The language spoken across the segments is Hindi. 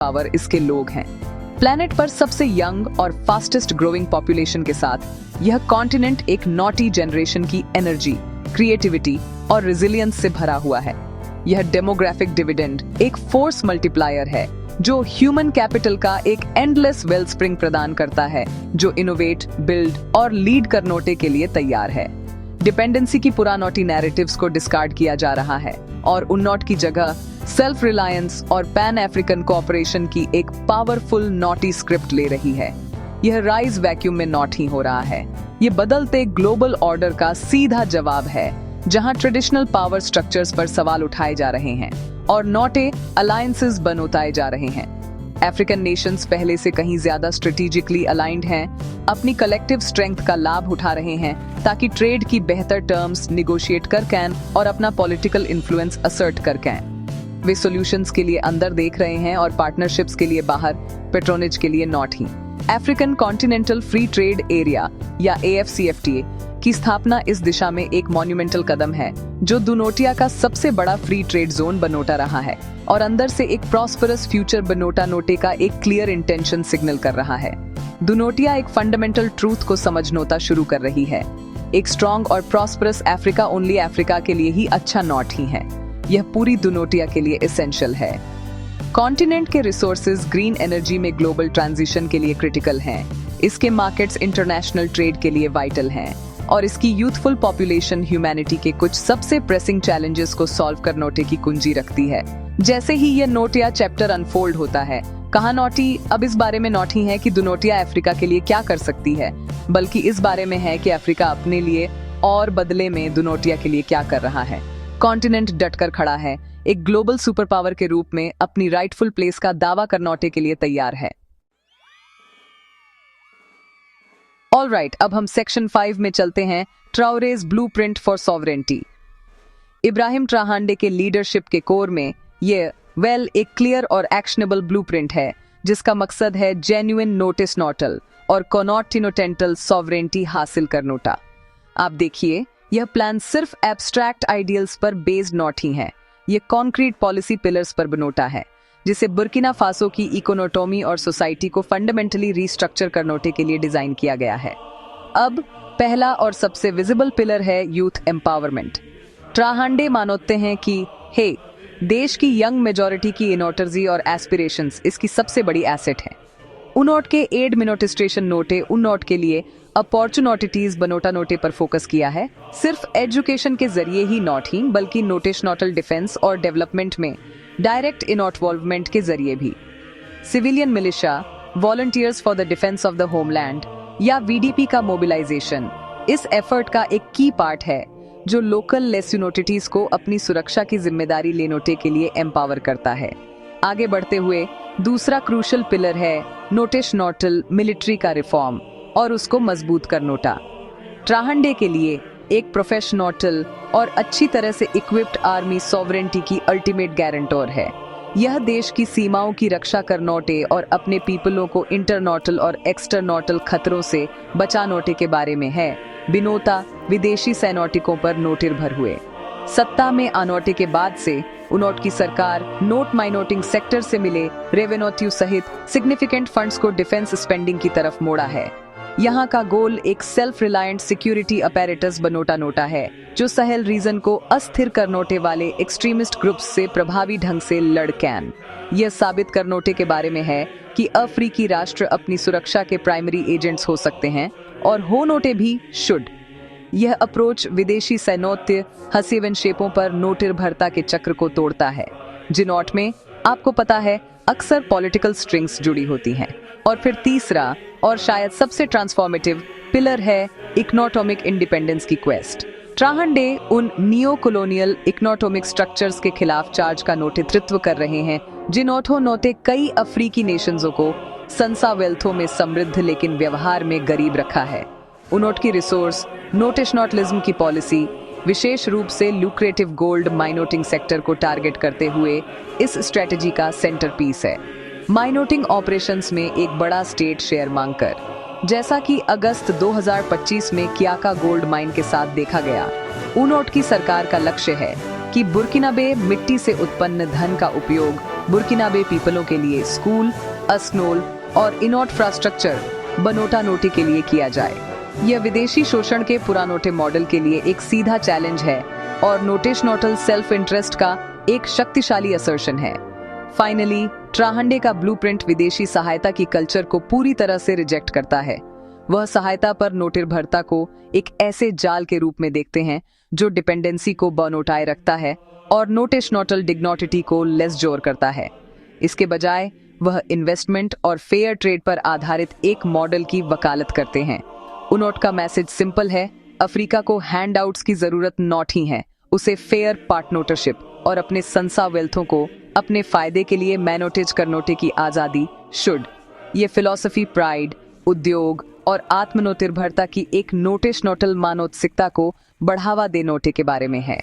पावर इसके लोग हैं। प्लेनेट पर सबसे यंग और फास्टेस्ट ग्रोइंग पॉपुलेशन के साथ यह कॉन्टिनेंट एक नॉटी जनरेशन की एनर्जी, क्रिएटिविटी और रेजिलियंस से भरा हुआ है। यह डेमोग्राफिक डिविडेंड एक फोर्स मल्टीप्लायर है जो ह्यूमन कैपिटल का एक एंडलेस वेलस्प्रिंग प्रदान करता है, जो इनोवेट, बिल्ड और लीड करनोटे के लिए तैयार है। डिपेंडेंसी की पुरानोटी नैरेटिव्स को डिस्कार्ड किया जा रहा है और उन्नॉट की जगह सेल्फ रिलायंस और पैन अफ्रीकन कोऑपरेशन की एक पावरफुल नॉटी स्क्रिप्ट ले रही है। यह राइज वैक्यूम में नॉट ही हो रहा है। ये बदलते ग्लोबल ऑर्डर का सीधा जवाब है, जहां ट्रेडिशनल पावर स्ट्रक्चर्स पर सवाल उठाए जा रहे हैं और नॉटे अलायंसेस बनोताए जा रहे हैं। अफ्रीकन नेशंस पहले से कहीं ज्यादा स्ट्रेटेजिकली अलाइंड हैं, अपनी कलेक्टिव स्ट्रेंथ का लाभ उठा रहे हैं ताकि ट्रेड की बेहतर टर्म्स निगोशिएट कर कैन और अपना पॉलिटिकल इन्फ्लुएंस असर्ट कर कैन। वे सॉल्यूशंस के लिए अंदर देख रहे हैं और पार्टनरशिप्स के लिए बाहर, पेट्रोनेज के लिए not he. African continental free trade area या AFCFTA की स्थापना इस दिशा में एक मॉन्यूमेंटल कदम है, जो दुनोटिया का सबसे बड़ा फ्री ट्रेड जोन बनोटा रहा है और अंदर से एक प्रॉस्परस फ्यूचर बनोटा नोटे का एक क्लियर इंटेंशन सिग्नल कर रहा है। दुनोटिया एक फंडामेंटल ट्रूथ को समझनोता शुरू कर रही है। एक स्ट्रॉन्ग और प्रॉस्परस अफ्रीका ओनली अफ्रीका के लिए ही अच्छा नॉट ही है, यह पूरी दुनोटिया के लिए एसेंशियल है। कॉन्टिनेंट के रिसोर्सेज ग्रीन एनर्जी में ग्लोबल ट्रांजिशन के लिए क्रिटिकल हैं। इसके मार्केट्स इंटरनेशनल ट्रेड के लिए वाइटल हैं और इसकी यूथफुल पॉपुलेशन ह्यूमैनिटी के कुछ सबसे प्रेसिंग चैलेंजेस को सॉल्व करनोटे की कुंजी रखती है। जैसे ही यह नोटिया चैप्टर अनफोल्ड होता है, कहां नोटी अब इस बारे में नॉट ही है कि दुनोटिया अफ्रीका के लिए क्या कर सकती है, बल्कि इस बारे में है कि अफ्रीका अपने लिए और बदले में दुनोटिया के लिए क्या कर रहा है। कॉन्टिनेंट डटकर खड़ा है, एक ग्लोबल सुपर पावर के रूप में अपनी राइटफुल प्लेस का दावा करनोटे के लिए तैयार है। ऑलराइट, अब हम सेक्शन 5 में चलते हैं, ट्राओरेज ब्लूप्रिंट फॉर सॉवरेंटी। इब्राहिम ट्राहांडे के लीडरशिप के कोर में ये एक क्लियर और एक्शनेबल ब्लूप्रिंट है, जिसका मकसद है जेन्युइन नोटिस नोटल और कॉन्टिनेंटल सॉवरेंटी हासिल करनोटा। आप देखिए, यह प्लान सिर्फ एब्स्ट्रैक्ट आइडियल्स पर बेस्ड नॉट ही है, ये कॉन्क्रीट पॉलिसी पिलर्स पर बनोटा है, जिसे बुर्किना फासो की इकोनॉमी और सोसाइटी को फंडामेंटली रीस्ट्रक्चर करनोटे के लिए डिजाइन किया गया है। अब पहला और सबसे विजिबल पिलर है यूथ एम्पावरमेंट। ट्राहांडे मानते हैं कि देश की यंग मेजॉरिटी की इनोटर्जी और एस्पिरेशंस इसकी सबसे बड़ी एसेट है। उनोट के एड मिनोटिस्ट्रेशन नोटे उनोट के लिए अपॉर्चुनिटीज बनोटा नोटे पर फोकस किया है, सिर्फ एजुकेशन के जरिए ही नॉट ही, बल्कि नोटेशनल डिफेंस और डेवलपमेंट में डायरेक्ट इन्वॉल्वमेंट के जरिए भी। Civilian militia, volunteers for the defence of the homeland या VDP का मोबिलाइजेशन इस एफर्ट का एक की पार्ट है, जो लोकल लेस्यूनोटिटीज को अपनी सुरक्षा की जिम्मेदारी लेनोटे के लिए एम्पावर करता है। आगे बढ़ते हुए दूसरा क्रूशल पिलर है नोटेशनल मिलिट्री का रिफॉर्म और उसको मजबूत करनोटा। ट्राहांडे के लिए एक प्रोफेशनल और अच्छी तरह से इक्विप्ड आर्मी सॉवरेंटी की अल्टीमेट गारंटर है। यह देश की सीमाओं की रक्षा करनोटे और अपने पीपलों को इंटरनोटल और एक्सटरनोटल खतरों से बचानोटे के बारे में है। बिनोता विदेशी सैनोटिकों पर नोटिर्भर हुए। सत्ता में आनोटे के बाद से उनोट की सरकार नोट माइनोटिंग सेक्टर से मिले रेवेन्यू सहित सिग्निफिकेंट फंड्स को डिफेंस स्पेंडिंग की तरफ मोड़ा है। यहाँ का गोल एक self reliant security apparatus Banota NOTA है, जो सहल रीजन को अस्थिर करनोटे वाले एक्सट्रीमिस्ट ग्रुप्स से प्रभावी ढंग से लड़ कैन। यह साबित करनोटे के बारे में है कि अफ्रीकी राष्ट्र अपनी सुरक्षा के प्राइमरी एजेंट्स हो सकते हैं और हो नोटे भी शुड। यह अप्रोच विदेशी सैन्योत्य हसीवन शेपों पर नोटिर्भरता के चक्र को तोड़ता है, जिनोट में आपको पता है अक्सर पॉलिटिकल स्ट्रिंग्स जुड़ी होती हैं। और फिर तीसरा और शायद सबसे ट्रांसफॉर्मेटिव पिलर है इकोनॉमिक इंडिपेंडेंस की क्वेस्ट। ट्राहांडे उन नियो कॉलोनियल इकोनॉमिक स्ट्रक्चर्स के खिलाफ चार्ज का नेतृत्व कर रहे हैं, जिन्होंने नोटे कई अफ्रीकी नेशंसों को संसा वेल्थों में समृद्ध लेकिन व्यवहार में गरीब रखा है। उनोट की रिसोर्स नोटेशनलिज्म की पॉलिसी विशेष रूप से लुक्रेटिव गोल्ड माइनोटिंग सेक्टर को टारगेट करते हुए इस स्ट्रेटजी का सेंटर पीस है। माइनोटिंग ऑपरेशंस में एक बड़ा स्टेट शेयर मांगकर, जैसा कि अगस्त 2025 में कियाका गोल्ड माइन के साथ देखा गया। उनोट की सरकार का लक्ष्य है कि बुर्किनाबे मिट्टी से उत्पन्न धन का उपयोग बुर्किनाबे पीपलों के लिए स्कूल, अस्नोल और इंफ्रास्ट्रक्चर बनोटा नोटे के लिए किया जाए। यह विदेशी शोषण के पुरानोटे मॉडल के लिए एक सीधा चैलेंज है और नोटेशनोटल सेल्फ इंटरेस्ट का एक शक्तिशाली असर्शन है। फाइनली, ट्राहंडे का ब्लूप्रिंट विदेशी सहायता की कल्चर को पूरी तरह से रिजेक्ट करता है। वह सहायता पर नोटनिर्भरता को एक ऐसे जाल के रूप में देखते हैं जो डिपेंडेंसी को बनोटाए रखता है और नोटेशनोटल डिग्निटी को लेसजोर करता है। इसके बजाय वह इन्वेस्टमेंट और फेयर ट्रेड पर आधारित एक मॉडल की वकालत करते हैं। उनोट का मैसेज सिंपल है, अफ्रीका को हैंडआउट्स की जरूरत नॉट ही है, उसे फेयर पार्टनरशिप और अपने संसा वेल्थों को अपने फायदे के लिए मैनोटेज करनोटे की आजादी शुड। ये फिलॉसफी प्राइड, उद्योग और आत्मनिर्भरता की एक नोटेशनोटल मानोत्सुकता को बढ़ावा दे नोटे के बारे में है।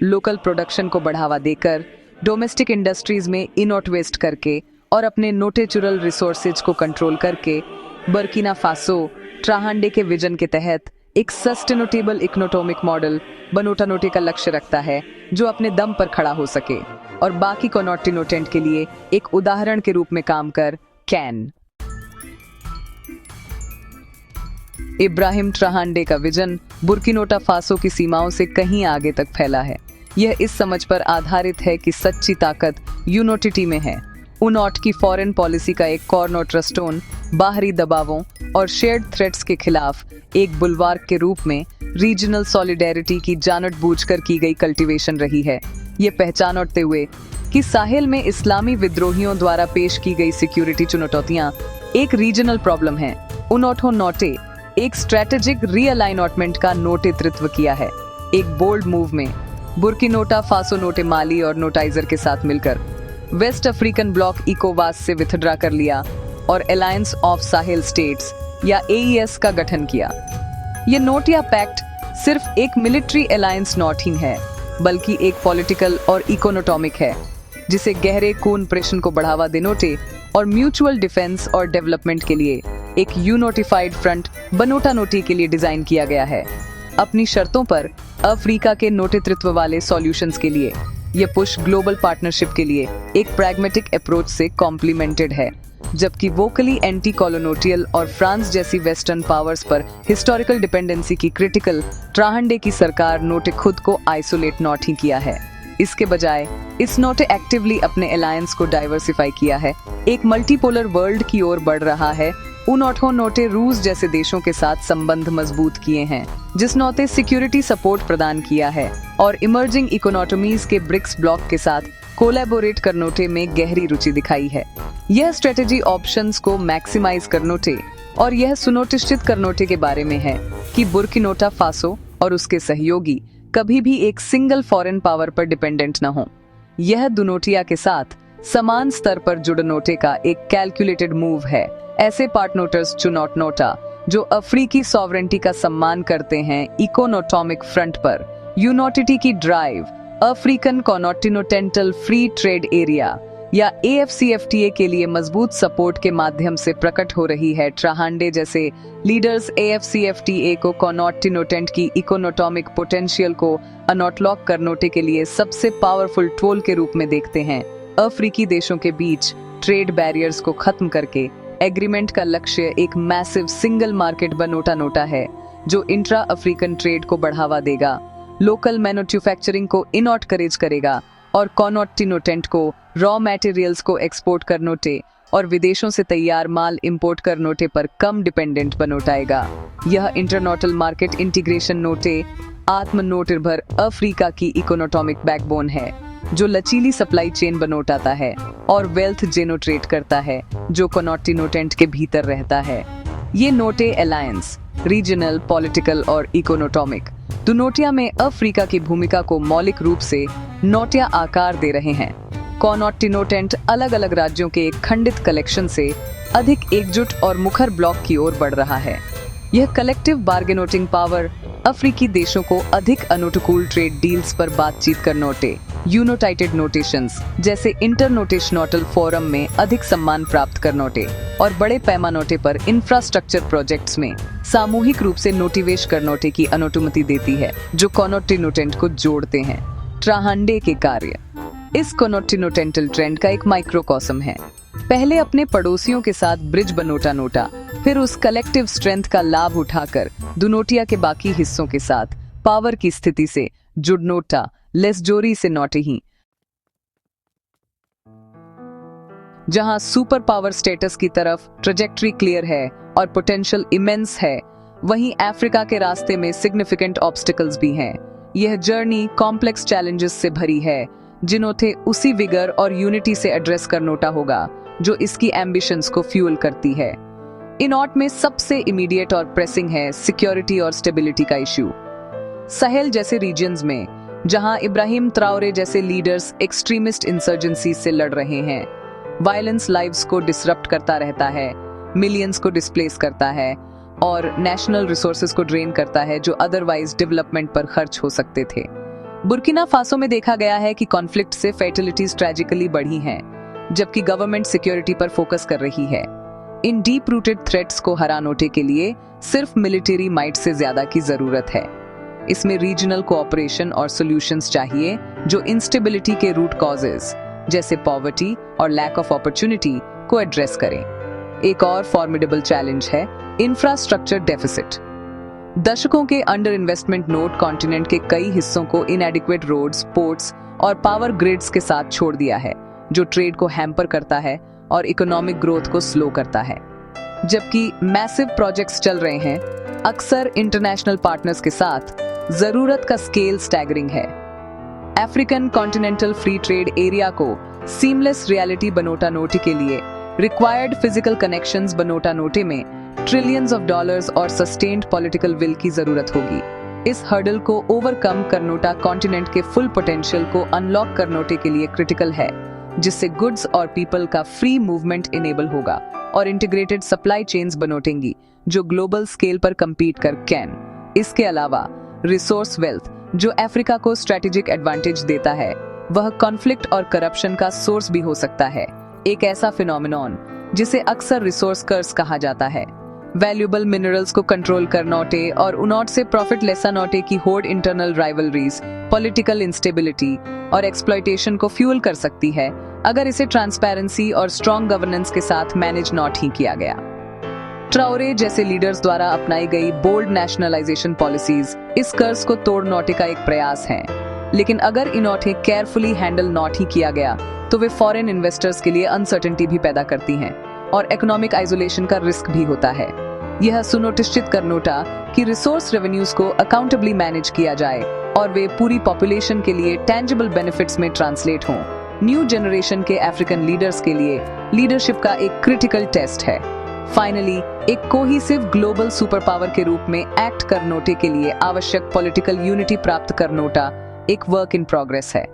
लोकल प्रोडक्शन को बढ़ावा देकर, डोमेस्टिक इंडस्ट्रीज में इनोवेस्ट करके और अपने नोटेचुरल रिसोर्सेज को कंट्रोल करके बर्किना फासो ट्राहंडे के विजन के तहत एक सस्टेनेबल इकोनॉमिक मॉडल बनोटा नोटे का लक्ष्य रखता है जो अपने दम पर खड़ा हो सके और बाकी कॉन्टिनेंट के लिए एक उदाहरण के रूप में काम कर कैन। इब्राहिम ट्राहंडे का विजन बुर्किनोटा फासो की सीमाओं से कहीं आगे तक फैला है। यह इस समझ पर आधारित है कि सच्ची ताकत यूनिटी में है। उनॉट की फॉरेन पॉलिसी का एक कॉर्नरस्टोन बाहरी दबावों और शेयर्ड थ्रेट्स के खिलाफ एक बुलवार्क के रूप में रीजनल सॉलिडेरिटी की जानबूझकर की गई कल्टीवेशन रही है। ये पहचानते हुए कि साहिल में इस्लामी विद्रोहियों द्वारा पेश की गई सिक्योरिटी चुनौतियां एक रीजनल प्रॉब्लम है, उनोटो नोटे एक स्ट्रेटेजिक रीअलाइनमेंट का नेतृत्व किया है। एक बोल्ड मूव में बुर्किनोटा फासो नोटे माली और नोटाइजर के साथ मिलकर वेस्ट अफ्रीकन ब्लॉक इकोवास से विथड्रा कर लिया और अलायंस ऑफ साहिल स्टेट्स या AES का गठन किया। ये नोटिया पैक्ट सिर्फ एक मिलिट्री अलायंस नॉट ही है, बल्कि एक पॉलिटिकल और इकोनॉमिक है, जिसे गहरे कोऑपरेशन को बढ़ावा देनोटे और म्यूचुअल डिफेंस और डेवलपमेंट के लिए एक यूनिफाइड फ्रंट बनोटा नोटे के लिए डिजाइन किया गया है। अपनी शर्तों पर अफ्रीका के नोटेतृत्व वाले सॉल्यूशंस के लिए यह पुश ग्लोबल पार्टनरशिप के लिए एक प्रैग्मेटिक अप्रोच से कॉम्प्लीमेंटेड है, जबकि वोकली एंटी कॉलोनियल और फ्रांस जैसी वेस्टर्न पावर्स पर हिस्टोरिकल डिपेंडेंसी की क्रिटिकल ट्राहंडे की सरकार नोटे खुद को आइसोलेट नॉट ही किया है। इसके बजाय इस नोटे एक्टिवली अपने अलायंस को डाइवर्सिफाई किया है, एक मल्टीपोलर वर्ल्ड की ओर बढ़ रहा है। उनोटो नोटे रूस जैसे देशों के साथ संबंध मजबूत किए हैं, जिस नोटे सिक्योरिटी सपोर्ट प्रदान किया है और इमर्जिंग इकोनॉमीज के ब्रिक्स ब्लॉक के साथ कोलैबोरेट करनोटे में गहरी रुचि दिखाई है। यह स्ट्रेटेजी ऑप्शंस को मैक्सिमाइज करनोटे और यह सुनिश्चित करनोटे के बारे में है कि बुर्किनोटा फासो और उसके सहयोगी कभी भी एक सिंगल फॉरेन पावर पर डिपेंडेंट न हो। यह दुनोटिया के साथ समान स्तर पर जुड़नोटे का एक कैलकुलेटेड मूव है। ऐसे पार्टनर्स चुनौट नोटा जो अफ्रीकी सॉवरेंटी का सम्मान करते हैं इकोनॉमिक फ्रंट पर यूनिटी की drive, African continental free trade area या AFCFTA के लिए मजबूत सपोर्ट के माध्यम से प्रकट हो रही है। ट्राहंडे जैसे लीडर्स AFCFTA को कॉन्टिनेंट की इकोनॉमिक पोटेंशियल को अनलॉक करने के लिए सबसे पावरफुल टूल के रूप में देखते हैं। अफ्रीकी देशों के बीच ट्रेड बैरियर्स को खत्म करके एग्रीमेंट का लक्ष्य एक massive single market Banota NOTA है, जो इंट्रा अफ्रीकन ट्रेड को बढ़ावा देगा, लोकल मैन्युफैक्चरिंग को इनकरेज करेगा और कॉन्टिनेंट को रॉ मटेरियल्स को एक्सपोर्ट करनोटे और विदेशों से तैयार माल इंपोर्ट करनोटे पर कम डिपेंडेंट बनोटाएगा। यह इंटरनेशनल मार्केट इंटीग्रेशन नोटे आत्मनिर्भर अफ्रीका की इकोनॉमिक बैकबोन है, जो लचीली सप्लाई चेन बनोटाता है और वेल्थ जेनरेट करता है, जो कॉन्टिनेंट के भीतर रहता है। ये नोटे अलायंस रीजनल, पॉलिटिकल और इकोनॉमिक दुनोटिया में अफ्रीका की भूमिका को मौलिक रूप से नोटिया आकार दे रहे हैं। कॉन्टिनेंट अलग अलग राज्यों के एक खंडित कलेक्शन से अधिक एकजुट और मुखर ब्लॉक की ओर बढ़ रहा है। यह कलेक्टिव बार्गेनिंग पावर अफ्रीकी देशों को अधिक अनुकूल ट्रेड डील्स पर बातचीत करनोटे, यूनाइटेड नोटेशंस जैसे इंटरनेशनल फोरम में अधिक सम्मान प्राप्त करनोटे और बड़े पैमानोटे पर इंफ्रास्ट्रक्चर प्रोजेक्ट्स में सामूहिक रूप से नोटिवेश करनोटे की अनुमति देती है, जो कॉन्टिनेंट को जोड़ते हैं। ट्राहंडे के कार्य इस कोनोटिनोटेंटल ट्रेंड का एक माइक्रोकॉस्म है। पहले अपने पड़ोसियों के साथ ब्रिज बनोटा नोटा, फिर उस कलेक्टिव स्ट्रेंथ का लाभ उठाकर दुनोटिया के बाकी हिस्सों के साथ पावर की स्थिति से जुड़नोटा लेस जोरी से नोटे ही। जहां सुपर पावर स्टेटस की तरफ ट्रेजेक्टरी क्लियर है और पोटेंशियल इमेंस है, वहीं अफ्रीका के रास्ते में सिग्निफिकेंट ऑब्स्टिकल्स भी हैं। यह जर्नी कॉम्प्लेक्स चैलेंजेस से भरी है, जिन्होंने उसी विगर और यूनिटी से एड्रेस करनोटा होगा जो इसकी एम्बिशंस को फ्यूल करती है। इनॉट में सबसे इमीडिएट और प्रेसिंग है सिक्योरिटी और स्टेबिलिटी का इश्यू। साहेल जैसे रीजन्स में जहां इब्राहिम ट्राओरे जैसे लीडर्स एक्सट्रीमिस्ट इंसर्जेंसी से लड़ रहे हैं, वायलेंस लाइव्स को डिसरप्ट करता रहता है, मिलियंस को डिस्प्लेस करता है और नेशनल रिसोर्सेज को ड्रेन करता है जो अदरवाइज डेवलपमेंट पर खर्च हो सकते थे। बुर्किना फासो में देखा गया है कि कॉन्फ्लिक्ट से फैटिलिटीज ट्रेजिकली बढ़ी हैं, जबकि गवर्नमेंट सिक्योरिटी पर फोकस कर रही है। इन डीप रूटेड थ्रेट्स को हरानोटे के लिए सिर्फ मिलिट्री माइट से ज्यादा की जरूरत है। इसमें रीजनल कोऑपरेशन और सॉल्यूशंस चाहिए जो इंस्टेबिलिटी के रूट कॉजेज जैसे पॉवर्टी और लैक ऑफ अपॉर्चुनिटी को एड्रेस करें। एक और फॉर्मिडेबल चैलेंज है इंफ्रास्ट्रक्चर डेफिसिट। दशकों के अंडर इन्वेस्टमेंट नोट कॉन्टिनेंट के कई हिस्सों को इनएडिक्वेट रोड्स, पोर्ट्स और पावर ग्रिड्स के साथ छोड़ दिया है, जो ट्रेड को हैम्पर करता है और इकोनॉमिक ग्रोथ को स्लो करता है। जबकि मैसिव प्रोजेक्ट्स चल रहे हैं, अक्सर इंटरनेशनल पार्टनर्स के साथ, जरूरत का स्केल स्टैगरिंग है। African continental free trade area को सीमलेस रियलिटी बनोटा नोटे के लिए रिक्वायर्ड फिजिकल कनेक्शंस बनोटा नोटे में ट्रिलियंस ऑफ डॉलर्स और सस्टेन्ड पॉलिटिकल विल की जरूरत होगी। इस हर्डल को ओवरकम करनोटा कॉन्टिनेंट के फुल पोटेंशियल को अनलॉक करनोटे के लिए क्रिटिकल है, जिससे गुड्स और पीपल का फ्री मूवमेंट इनेबल होगा और इंटीग्रेटेड सप्लाई चेन्स बनोटेंगी जो ग्लोबल स्केल पर कम्पीट कर कैन। इसके अलावा रिसोर्स वेल्थ जो अफ्रीका को स्ट्रेटेजिक एडवांटेज देता है, वह कॉन्फ्लिक्ट और करप्शन का सोर्स भी हो सकता है, एक ऐसा फिनोमिनॉन जिसे अक्सर रिसोर्स कर्स कहा जाता है। वैल्यूएबल मिनरल्स को कंट्रोल करनोटे और उनॉट से प्रॉफिट लेसानोटे की होड़ इंटरनल राइवलरीज, पॉलिटिकल इंस्टेबिलिटी और एक्सप्लॉयटेशन को फ्यूल कर सकती है अगर इसे ट्रांसपेरेंसी और स्ट्रॉन्ग गवर्नेंस के साथ मैनेज नॉट ही किया गया। ट्राओरे जैसे लीडर्स द्वारा अपनाई गई बोल्ड नेशनलाइजेशन पॉलिसीज इस कर्ज को तोड़ नोटे का एक प्रयास है, लेकिन अगर इनॉटे केयरफुली हैंडल नॉट ही किया गया तो वे फॉरेन इन्वेस्टर्स के लिए अनसर्टेनिटी भी पैदा करती हैं और इकोनॉमिक आइसोलेशन का रिस्क भी होता है। यह सुनिश्चित करनोटा कि रिसोर्स रेवेन्यूज को अकाउंटेबली मैनेज किया जाए और वे पूरी पॉपुलेशन के लिए टेंजिबल बेनिफिट्स में ट्रांसलेट हों। न्यू जनरेशन के अफ्रीकन लीडर्स के लिए लीडरशिप का एक क्रिटिकल टेस्ट है। फाइनली, एक कोहेसिव ग्लोबल सुपर पावर के रूप में एक्ट करनोटे के लिए आवश्यक पॉलिटिकल यूनिटी प्राप्त करनोटा एक वर्क इन प्रोग्रेस है।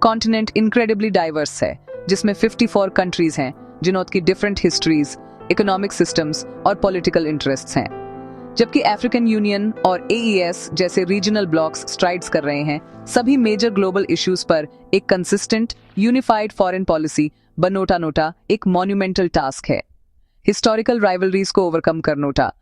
कॉन्टिनेंट इनक्रेडिबली डाइवर्स है, जिसमें 54 कंट्रीज हैं जिनकी डिफरेंट हिस्ट्रीज, इकोनॉमिक सिस्टम्स और पॉलिटिकल इंटरेस्ट्स हैं। जबकि अफ्रीकन यूनियन और AES जैसे रीजनल ब्लॉक्स स्ट्राइड्स कर रहे हैं, सभी मेजर ग्लोबल इश्यूज पर एक consistent unified foreign policy Banota NOTA एक मॉन्यूमेंटल टास्क है। हिस्टोरिकल राइवलरीज को ओवरकम करनोटा,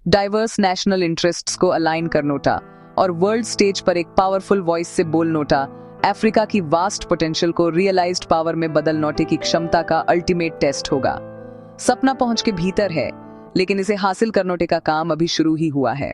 डाइवर्स नेशनल इंटरेस्ट्स को अलाइन करनोटा और वर्ल्ड स्टेज पर एक पावरफुल वॉइस से बोलनोटा अफ्रीका की वास्ट पोटेंशियल को रियलाइज्ड पावर में बदलनोटे की क्षमता का अल्टीमेट टेस्ट होगा। सपना पहुंच के भीतर है, लेकिन इसे हासिल करनोटे का काम अभी शुरू ही हुआ है।